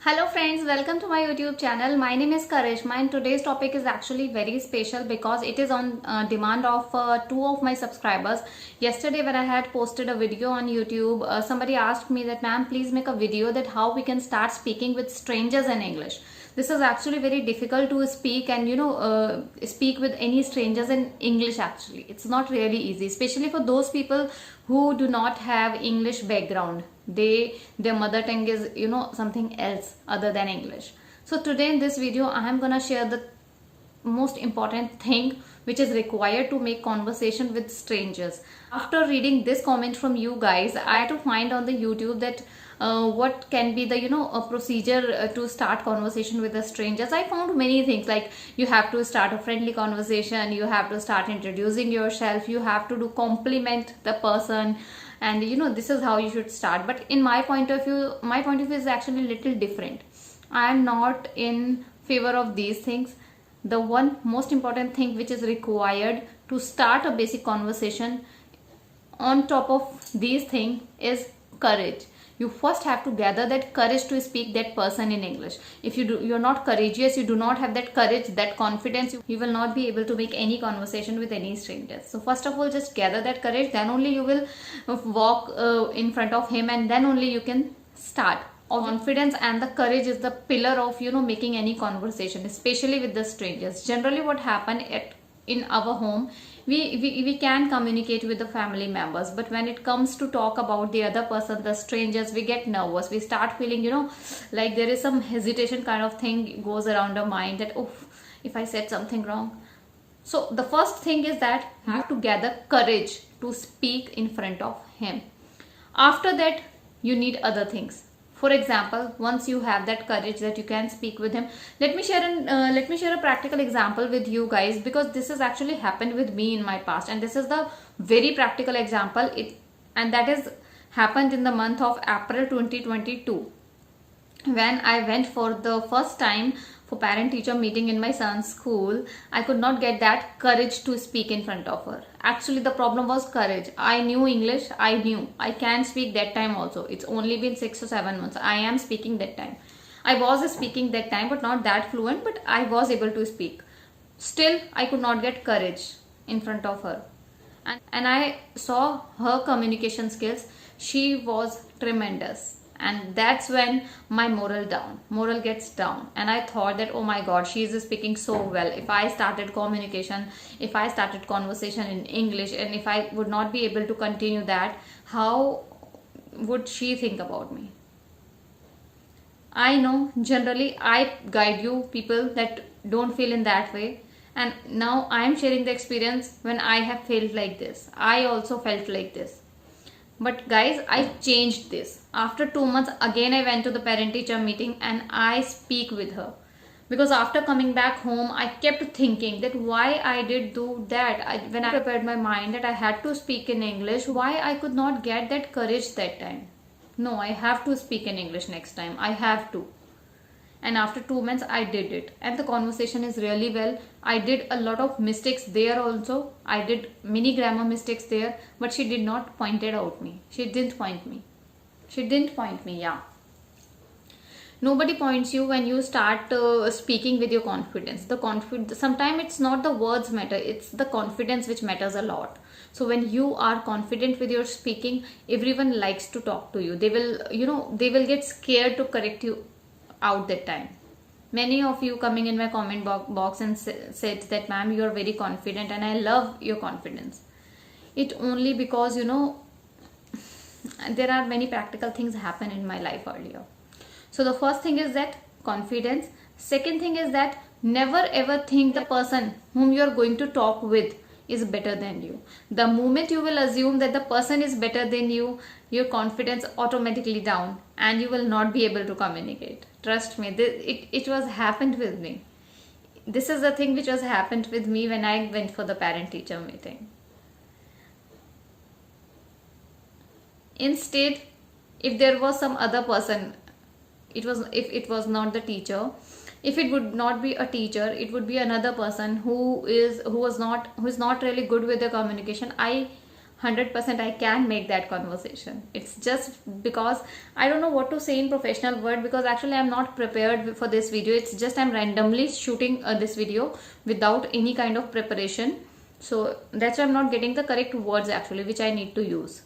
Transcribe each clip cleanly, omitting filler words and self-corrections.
Hello friends, welcome to my YouTube channel. My name is Karishma and today's topic is actually very special because it is on demand of two of my subscribers. Yesterday when I had posted a video on YouTube, somebody asked me that ma'am please make a video that how we can start speaking with strangers in English. This is actually very difficult to speak and speak with any strangers in English actually. It's not really easy, especially for those people who do not have English background. Their mother tongue is something else other than English. So today in this video I am gonna share the most important thing which is required to make conversation with strangers. After reading this comment from you guys, I had to find on the YouTube that what can be the a procedure to start conversation with the strangers. I found many things, like you have to start a friendly conversation, you have to start introducing yourself, you have to do compliment the person, and this is how you should start. But in my point of view, is actually a little different. I am not in favor of these things. The one most important thing which is required to start a basic conversation on top of these things is courage. You first have to gather that courage to speak that person in English. If you're not courageous, you do not have that courage, that confidence, you will not be able to make any conversation with any strangers. So first of all, just gather that courage, then only you will walk in front of him, and then only you can start. Confidence and the courage is the pillar of making any conversation, especially with the strangers. Generally what happen in our home, we can communicate with the family members, but when it comes to talk about the other person, the strangers, we get nervous. We start feeling like there is some hesitation kind of thing goes around our mind, that oh, if I said something wrong. So the first thing is that you have to gather courage to speak in front of him. After that, you need other things. For example, once you have that courage that you can speak with him, let me share a practical example with you guys, because this has actually happened with me in my past, and this is the very practical example. And that is happened in the month of April 2022, when I went for the first time for parent-teacher meeting in my son's school. I could not get that courage to speak in front of her. Actually, the problem was courage. I knew English, I can speak that time also. It's only been 6 or 7 months. I am speaking that time. I was speaking that time, but not that fluent, but I was able to speak. Still, I could not get courage in front of her. And I saw her communication skills. She was tremendous. And that's when my moral gets down, and I thought that oh my god, she is speaking so well. If I started communication, if I started conversation in English, and if I would not be able to continue that, how would she think about me? I know generally I guide you people that don't feel in that way, and now I am sharing the experience when I have felt like this. I also felt like this. But guys, I changed this. After 2 months, again I went to the parent-teacher meeting and I speak with her. Because after coming back home, I kept thinking that why I did do that. When I prepared my mind that I had to speak in English, why I could not get that courage that time. No, I have to speak in English next time. I have to. And after 2 months I did it, and the conversation is really well. I did a lot of mistakes there also. I did many grammar mistakes there, but she did not point it out me. She didn't point me. Yeah. Nobody points you when you start speaking with your confidence. Sometimes it's not the words matter, it's the confidence which matters a lot. So when you are confident with your speaking, everyone likes to talk to you. They will get scared to correct you out that time. Many of you coming in my comment box and said that ma'am, you are very confident, and I love your confidence. It only because there are many practical things happen in my life earlier. So the first thing is that confidence. Second thing is that never ever think the person whom you are going to talk with is better than you. The moment you will assume that the person is better than you, your confidence automatically down, and you will not be able to communicate. Trust me, it was happened with me. This is the thing which was happened with me when I went for the parent-teacher meeting. Instead, if there was some other person, if it was not the teacher, if it would not be a teacher, it would be another person who is not really good with the communication. 100% I can make that conversation. It's just because I don't know what to say in professional word, because actually I'm not prepared for this video. It's just I'm randomly shooting this video without any kind of preparation. So that's why I'm not getting the correct words actually which I need to use.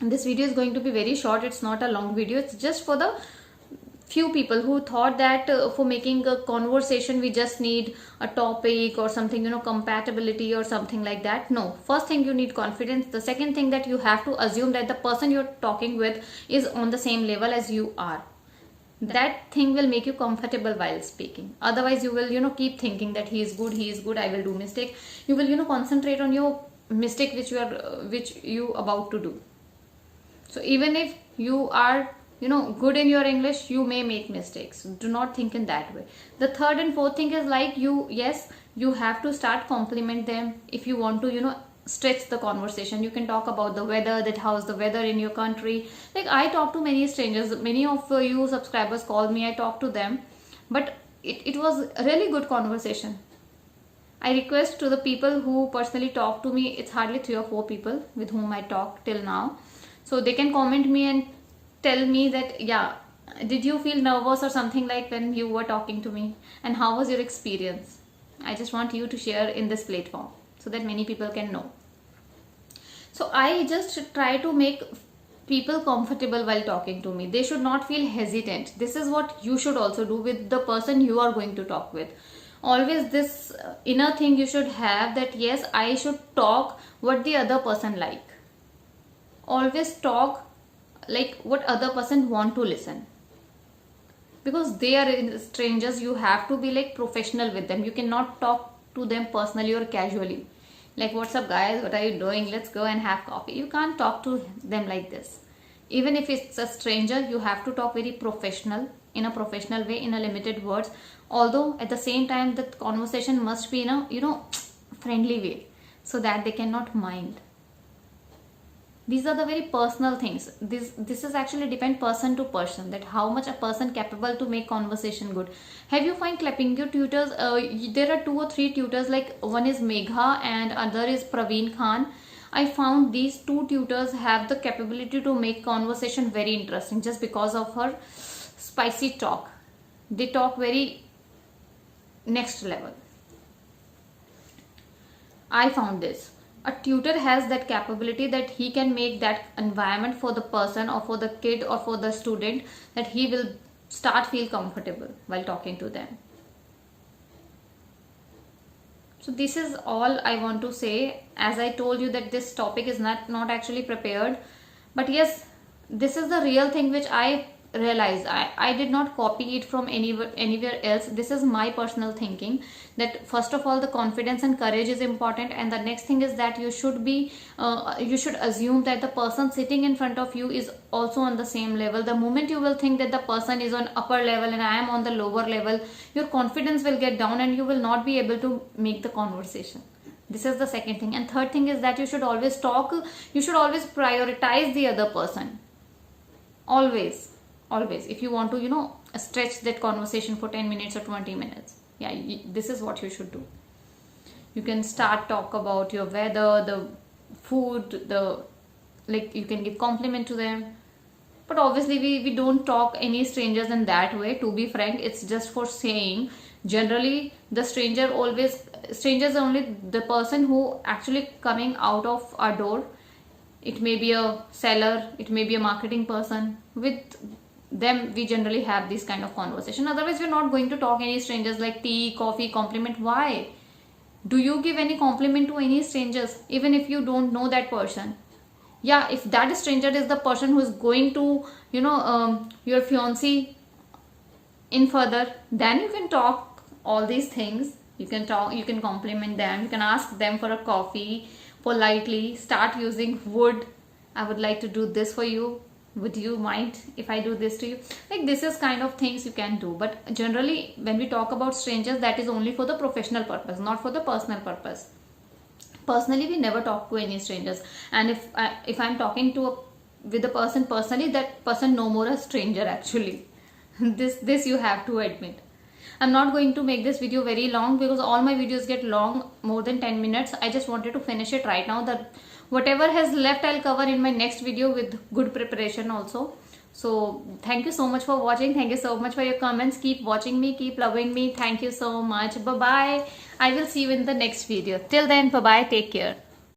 And this video is going to be very short. It's not a long video. It's just for the few people who thought that for making a conversation we just need a topic or something, compatibility or something like that. No, first thing you need confidence. The second thing that you have to assume that the person you're talking with is on the same level as you are. That thing will make you comfortable while speaking. Otherwise you will keep thinking that he is good, I will do mistake. You will concentrate on your mistake which you about to do. So even if you are good in your English, you may make mistakes. Do not think in that way. The third and fourth thing is like you have to start compliment them if you want to stretch the conversation. You can talk about the weather, that how's the weather in your country. Like I talk to many strangers, many of you subscribers call me, I talk to them, but it was a really good conversation. I request to the people who personally talk to me, it's hardly 3 or 4 people with whom I talk till now. So they can comment me and tell me that, yeah, did you feel nervous or something like when you were talking to me? And how was your experience? I just want you to share in this platform so that many people can know. So I just try to make people comfortable while talking to me. They should not feel hesitant. This is what you should also do with the person you are going to talk with. Always this inner thing you should have, that yes, I should talk what the other person like. Always talk like what other person want to listen, because they are strangers. You have to be like professional with them. You cannot talk to them personally or casually, like what's up guys, what are you doing, let's go and have coffee. You can't talk to them like this. Even if it's a stranger, you have to talk very professional, in a professional way, in a limited words. Although at the same time the conversation must be in a friendly way, so that they cannot mind. These are the very personal things. This is actually depend person to person, that how much a person capable to make conversation good. Have you find clapping your tutors? There are 2 or 3 tutors, like one is Megha and other is Praveen Khan. I found these 2 tutors have the capability to make conversation very interesting just because of her spicy talk. They talk very next level. I found this. A tutor has that capability that he can make that environment for the person or for the kid or for the student, that he will start feel comfortable while talking to them. So this is all I want to say. As I told you that this topic is not actually prepared, but yes, this is the real thing which I realized. I did not copy it from anywhere else. This is my personal thinking, that first of all the confidence and courage is important, and the next thing is that you should assume that the person sitting in front of you is also on the same level. The moment you will think that the person is on upper level and I am on the lower level, your confidence will get down and you will not be able to make the conversation. This is the second thing. And third thing is that you should always prioritize the other person. Always, if you want to stretch that conversation for 10 minutes or 20 minutes, this is what you should do. You can start talk about your weather, the food, you can give compliment to them. But obviously we don't talk any strangers in that way, to be frank. It's just for saying, generally the strangers are only the person who actually coming out of our door. It may be a seller, it may be a marketing person. With them we generally have this kind of conversation. Otherwise we're not going to talk any strangers like tea, coffee, compliment. Why do you give any compliment to any strangers, even if you don't know that person? If that stranger is the person who is going to your fiancé in further, then you can talk all these things. You can compliment them, you can ask them for a coffee politely, start using would. I would like to do this for you, would you mind if I do this to you? Like this is kind of things you can do. But generally when we talk about strangers, that is only for the professional purpose, not for the personal purpose. Personally we never talk to any strangers, and if I'm talking with a person personally, that person no more a stranger actually. this you have to admit. I'm not going to make this video very long because all my videos get long, more than 10 minutes. I just wanted to finish it right now. That Whatever has left, I'll cover in my next video with good preparation also. So thank you so much for watching. Thank you so much for your comments. Keep watching me, keep loving me. Thank you so much. Bye bye. I will see you in the next video. Till then, bye bye. Take care.